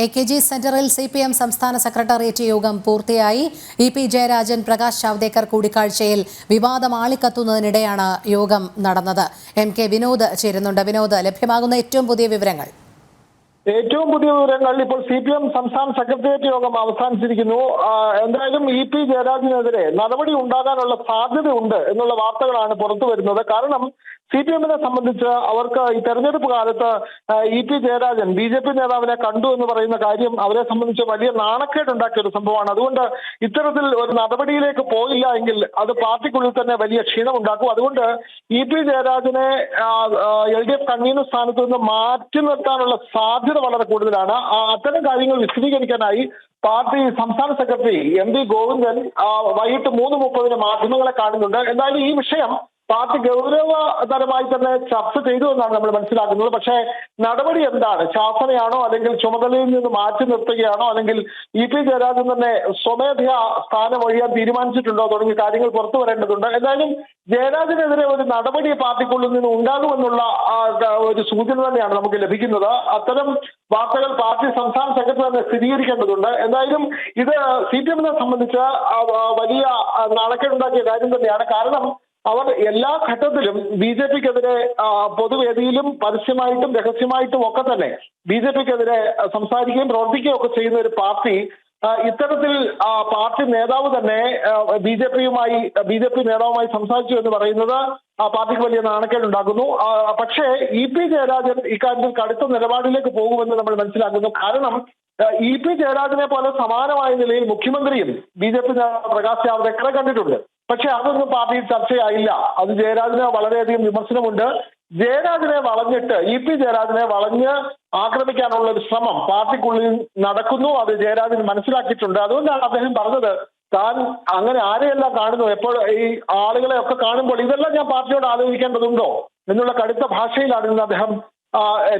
AKG സെന്ററിൽ CPM സംസ്ഥാന secretariat യോഗം പൂർത്തിയായി. EP ജയരാജൻ, പ്രകാശ് ജാവ്ദേക്കർ കൂടിക്കാഴ്ചയിൽ വിവാദം ആളിക്കത്തുന്നതിനിടെയാണ് യോഗം നടന്നത്. MK വിനോദ് ചേരുന്നുണ്ട്. വിനോദ്, ലഭ്യമാകുന്ന ഏറ്റവും പുതിയ വിവരങ്ങൾ? ഇപ്പോൾ CPM സംസ്ഥാന സെക്രട്ടേറിയറ്റ് യോഗം അവസാനിച്ചിരിക്കുന്നു. എന്തായാലും EP ജയരാജനെതിരെ നടപടി ഉണ്ടാകാനുള്ള സാധ്യതയുണ്ട് എന്നുള്ള വാർത്തകളാണ് പുറത്തു വരുന്നത്. കാരണം CPM-നെ സംബന്ധിച്ച് അവർക്ക് ഈ തെരഞ്ഞെടുപ്പ് കാലത്ത് EP ജയരാജൻ BJP നേതാവിനെ കണ്ടു എന്ന് പറയുന്ന കാര്യം അവരെ സംബന്ധിച്ച് വലിയ നാണക്കേടുണ്ടാക്കിയ ഒരു സംഭവമാണ്. അതുകൊണ്ട് ഇത്തരത്തിൽ ഒരു നടപടിയിലേക്ക് പോയില്ല എങ്കിൽ അത് പാർട്ടിക്കുള്ളിൽ തന്നെ വലിയ ക്ഷീണമുണ്ടാക്കും. അതുകൊണ്ട് EP ജയരാജനെ LDF കൺവീനർ സ്ഥാനത്ത് നിന്ന് മാറ്റി നിർത്താനുള്ള സാധ്യത വളരെ കൂടുതലാണ്. അത്തരം കാര്യങ്ങൾ വിശദീകരിക്കാനായി പാർട്ടി സംസ്ഥാന സെക്രട്ടറി MV ഗോവിന്ദൻ വൈകിട്ട് 3:30 മാധ്യമങ്ങളെ കാണുന്നുണ്ട്. എന്തായാലും ഈ വിഷയം പാർട്ടി ഗൗരവതരമായി തന്നെ ചർച്ച ചെയ്തു എന്നാണ് നമ്മൾ മനസ്സിലാക്കുന്നത്. പക്ഷേ നടപടി എന്താണ്? ശാസനയാണോ, അല്ലെങ്കിൽ ചുമതലയിൽ നിന്ന് മാറ്റി നിർത്തുകയാണോ, അല്ലെങ്കിൽ EP ജയരാജൻ തന്നെ സ്വമേധയാ സ്ഥാനം ഒഴിയാൻ തീരുമാനിച്ചിട്ടുണ്ടോ തുടങ്ങിയ കാര്യങ്ങൾ പുറത്തു വരേണ്ടതുണ്ട്. എന്തായാലും ജയരാജനെതിരെ ഒരു നടപടി പാർട്ടിക്കുള്ളിൽ നിന്ന് ഉണ്ടാകുമെന്നുള്ള ഒരു സൂചന തന്നെയാണ് നമുക്ക് ലഭിക്കുന്നത്. അത്തരം വാർത്തകൾ പാർട്ടി സംസ്ഥാന സെക്രട്ടറി തന്നെ സ്ഥിരീകരിക്കേണ്ടതുണ്ട്. എന്തായാലും ഇത് CPM-നെ സംബന്ധിച്ച് വലിയ നാണക്കേടുണ്ടാക്കിയ കാര്യം തന്നെയാണ്. കാരണം അവർ എല്ലാ ഘട്ടത്തിലും BJP-ക്കെതിരെ പൊതുവേദിയിലും പരസ്യമായിട്ടും രഹസ്യമായിട്ടും ഒക്കെ തന്നെ BJP-ക്കെതിരെ സംസാരിക്കുകയും പ്രവർത്തിക്കുകയും ഒക്കെ ചെയ്യുന്ന ഒരു പാർട്ടി ഇത്തരത്തിൽ പാർട്ടി നേതാവ് തന്നെ BJP നേതാവുമായി സംസാരിച്ചു എന്ന് പറയുന്നത് പാർട്ടിക്ക് വലിയ നാണക്കേടുണ്ടാക്കുന്നു. പക്ഷേ EP ജയരാജൻ ഇക്കാര്യത്തിൽ കടുത്ത നിലപാടിലേക്ക് പോകുമെന്ന് നമ്മൾ മനസ്സിലാക്കുന്നു. കാരണം EP ജയരാജനെ പോലെ സമാനമായ നിലയിൽ മുഖ്യമന്ത്രിയും BJP പ്രകാശ് ജാവ്ദേക്കറെ കണ്ടിട്ടുണ്ട്. പക്ഷെ അതൊന്നും പാർട്ടിയിൽ ചർച്ചയായില്ല. അത് ജയരാജന് വളരെയധികം വിമർശനമുണ്ട്. ജയരാജനെ വളഞ്ഞിട്ട് EP ജയരാജനെ വളഞ്ഞ് ആക്രമിക്കാനുള്ള ഒരു ശ്രമം പാർട്ടിക്കുള്ളിൽ നടക്കുന്നു. അത് ജയരാജൻ മനസ്സിലാക്കിയിട്ടുണ്ട്. അതുകൊണ്ടാണ് അദ്ദേഹം പറഞ്ഞത്, താൻ അങ്ങനെ ആരെയെല്ലാം കാണുന്നു, എപ്പോൾ ഈ ആളുകളെ ഒക്കെ കാണുമ്പോൾ ഇതെല്ലാം ഞാൻ പാർട്ടിയോട് ആലോചിക്കേണ്ടതുണ്ടോ എന്നുള്ള കടുത്ത ഭാഷയിലാണ് ഇന്ന് അദ്ദേഹം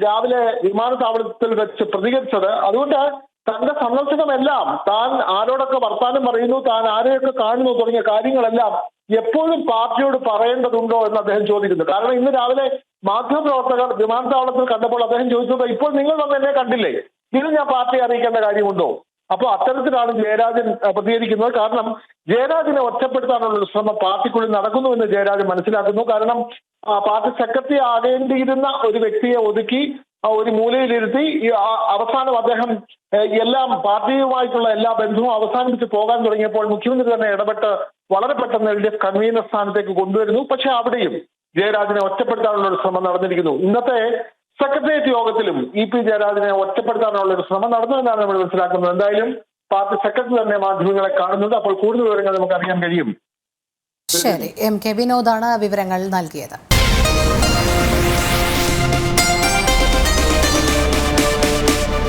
രാവിലെ വിമാനത്താവളത്തിൽ വെച്ച് പ്രതികരിച്ചത്. അതുകൊണ്ട് തന്റെ സന്ദർശനമെല്ലാം താൻ ആരോടൊക്കെ വർത്താനം പറയുന്നു, താൻ ആരെയൊക്കെ കാണുന്നു തുടങ്ങിയ കാര്യങ്ങളെല്ലാം എപ്പോഴും പാർട്ടിയോട് പറയേണ്ടതുണ്ടോ എന്ന് അദ്ദേഹം ചോദിക്കുന്നു. കാരണം ഇന്ന് രാവിലെ മാധ്യമപ്രവർത്തകർ വിമാനത്താവളത്തിൽ കണ്ടപ്പോൾ അദ്ദേഹം ചോദിച്ചത്, ഇപ്പോൾ നിങ്ങൾ വന്ന് എന്നെ കണ്ടില്ലേ, ഇത് ഞാൻ പാർട്ടിയെ അറിയിക്കേണ്ട കാര്യമുണ്ടോ? അപ്പോൾ അത്തരത്തിലാണ് ജയരാജൻ പ്രതികരിക്കുന്നത്. കാരണം ജയരാജനെ ഒറ്റപ്പെടുത്താനുള്ള ശ്രമം പാർട്ടിക്കുള്ളിൽ നടക്കുന്നുവെന്ന് ജയരാജൻ മനസ്സിലാക്കുന്നു. കാരണം പാർട്ടി സെക്രട്ടറി ആകേണ്ടിയിരുന്ന ഒരു വ്യക്തിയെ ഒതുക്കി ഒരു മൂലയിലിരുത്തി അവസാനം അദ്ദേഹം എല്ലാം പാർട്ടിയുമായിട്ടുള്ള എല്ലാ ബന്ധവും അവസാനിപ്പിച്ച് പോകാൻ തുടങ്ങിയപ്പോൾ മുഖ്യമന്ത്രി തന്നെ ഇടപെട്ട് വളരെ പെട്ടെന്ന് LDF കൺവീനർ സ്ഥാനത്തേക്ക് കൊണ്ടുവരുന്നു. പക്ഷെ അവിടെയും ജയരാജനെ ഒറ്റപ്പെടുത്താനുള്ള ഒരു ശ്രമം നടന്നിരിക്കുന്നു. ഇന്നത്തെ സെക്രട്ടേറിയറ്റ് യോഗത്തിലും EP ജയരാജനെ ഒറ്റപ്പെടുത്താനുള്ള ഒരു ശ്രമം നടന്നു എന്നാണ് നമ്മൾ മനസ്സിലാക്കുന്നത്. എന്തായാലും പാർട്ടി സെക്രട്ടറി തന്നെ മാധ്യമങ്ങളെ കാണുന്നുണ്ട്. അപ്പോൾ കൂടുതൽ വിവരങ്ങൾ നമുക്ക് അറിയാൻ കഴിയും. ശരി, MK വിനോദാണ് വിവരങ്ങൾ നൽകിയത്.